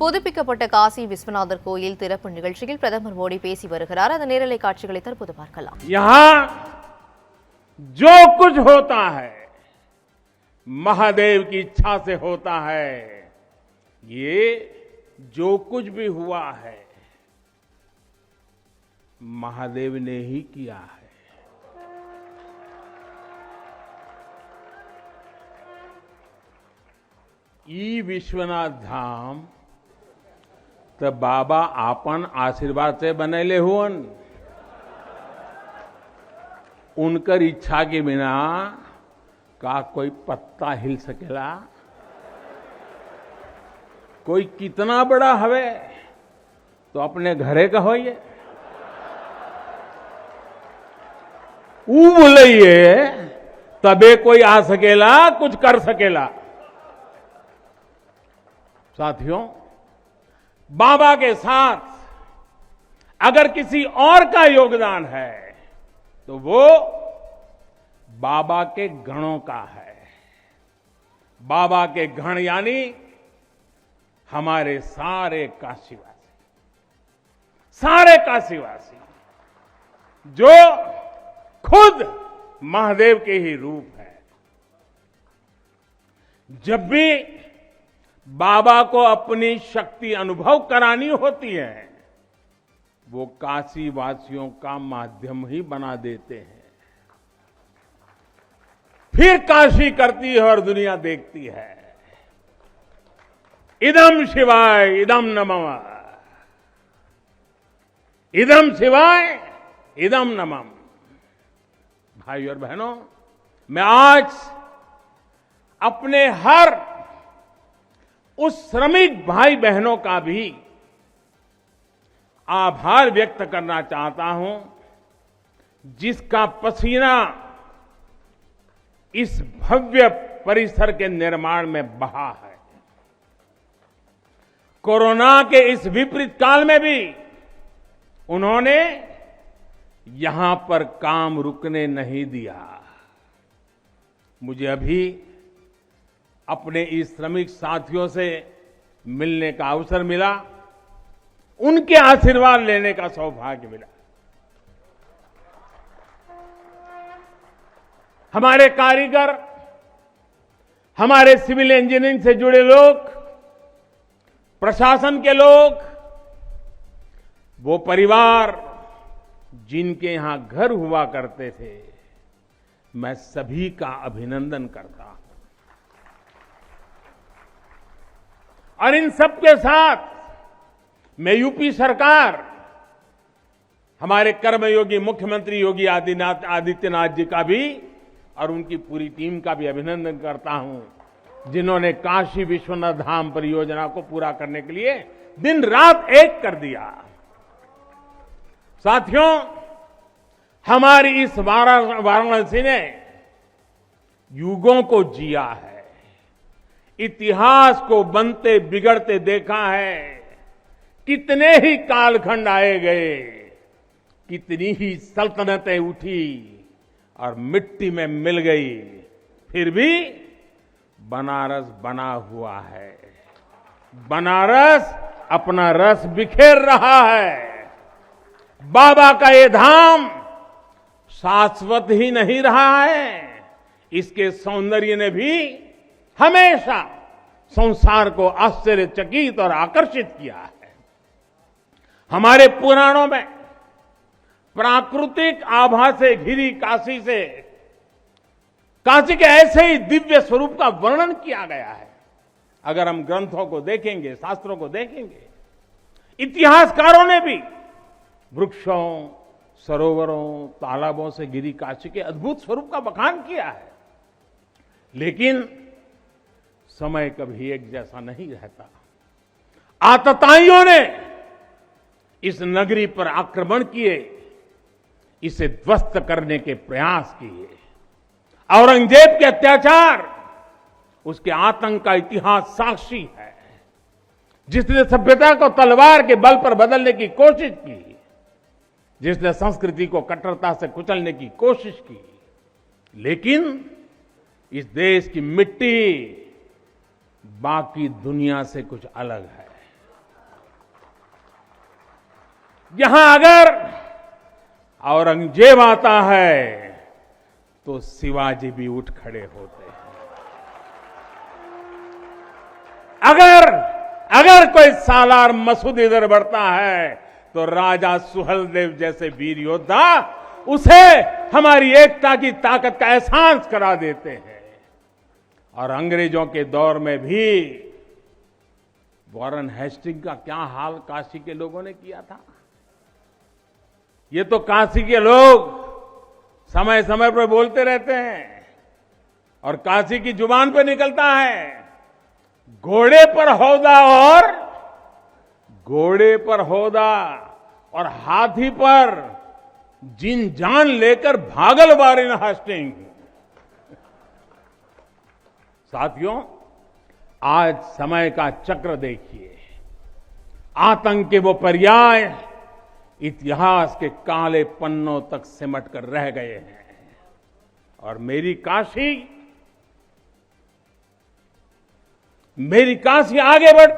புதுப்பிக்கப்பட்ட காசி விஸ்வநாதர் கோயில் திறப்பு நிகழ்ச்சியில் பிரதமர் மோடி பேசி வருகிறார். அந்த நேரலை காட்சிகளை தற்போது பார்க்கலாம். यहाँ जो कुछ होता है महादेव की इच्छा से होता है। ये जो कुछ भी हुआ है महादेव ने ही किया है। ई विश्वनाथ धाम तो बाबा आपन आशीर्वाद से बनेले हुअन। उनकर इच्छा के बिना का कोई पत्ता हिल सकेला। कोई कितना बड़ा हवे तो अपने घरे का होइए, ऊ बोलिए तबे कोई आ सकेला, कुछ कर सकेला। साथियों, बाबा के साथ अगर किसी और का योगदान है तो वो बाबा के गणों का है। बाबा के गण यानी हमारे सारे काशीवासी जो खुद महादेव के ही रूप है। जब भी बाबा को अपनी शक्ति अनुभव करानी होती है वो काशी वासियों का माध्यम ही बना देते हैं। फिर काशी करती है और दुनिया देखती है। इदम शिवाय इदम नमः, इदम शिवाय इदम नमः। भाई और बहनों, मैं आज अपने हर उस श्रमिक भाई बहनों का भी आभार व्यक्त करना चाहता हूं जिसका पसीना इस भव्य परिसर के निर्माण में बहा है। कोरोना के इस विपरीत काल में भी उन्होंने यहां पर काम रुकने नहीं दिया। मुझे अभी अपने इस श्रमिक साथियों से मिलने का अवसर मिला, उनके आशीर्वाद लेने का सौभाग्य मिला। हमारे कारीगर, हमारे सिविल इंजीनियरिंग से जुड़े लोग, प्रशासन के लोग, वो परिवार जिनके यहां घर हुआ करते थे, मैं सभी का अभिनंदन करता हूं। और इन सबके साथ मैं यूपी सरकार, हमारे कर्मयोगी मुख्यमंत्री योगी आदित्यनाथ जी का भी और उनकी पूरी टीम का भी अभिनंदन करता हूं जिन्होंने काशी विश्वनाथ धाम परियोजना को पूरा करने के लिए दिन रात एक कर दिया। साथियों, हमारी इस वाराणसी ने युगों को जिया है, इतिहास को बनते बिगड़ते देखा है। कितने ही कालखंड आए गए, कितनी ही सल्तनतें उठी और मिट्टी में मिल गई, फिर भी बनारस बना हुआ है। बनारस अपना रस बिखेर रहा है। बाबा का ये धाम शाश्वत ही नहीं रहा है, इसके सौंदर्य ने भी हमेशा संसार को आश्चर्यचकित और आकर्षित किया है। हमारे पुराणों में प्राकृतिक आभा से घिरी काशी के ऐसे ही दिव्य स्वरूप का वर्णन किया गया है। अगर हम ग्रंथों को देखेंगे, शास्त्रों को देखेंगे, इतिहासकारों ने भी वृक्षों, सरोवरों, तालाबों से घिरी काशी के अद्भुत स्वरूप का बखान किया है। लेकिन समय कभी एक जैसा नहीं रहता। आतताइयों ने इस नगरी पर आक्रमण किए, इसे ध्वस्त करने के प्रयास किए। औरंगजेब के अत्याचार, उसके आतंक का इतिहास साक्षी है। जिसने सभ्यता को तलवार के बल पर बदलने की कोशिश की, जिसने संस्कृति को कट्टरता से कुचलने की कोशिश की, लेकिन इस देश की मिट्टी बाकी दुनिया से कुछ अलग है। जहां अगर औरंगजेब आता है तो शिवाजी भी उठ खड़े होते हैं। अगर कोई सालार मसूद इधर बढ़ता है तो राजा सुहेलदेव जैसे वीर योद्धा उसे हमारी एकता की ताकत का एहसास करा देते हैं। और अंग्रेजों के दौर में भी वॉरेन हेस्टिंग का क्या हाल काशी के लोगों ने किया था। ये तो काशी के लोग समय समय पर बोलते रहते हैं और काशी की जुबान पे निकलता है, घोड़े पर होदा और हाथी पर जिन जान लेकर भागल वॉरेन हेस्टिंग। साथियों, आज समय का चक्र देखिए, आतंक के वो पर्याय इतिहास के काले पन्नों तक सिमट कर रह गए हैं और मेरी काशी आगे बढ़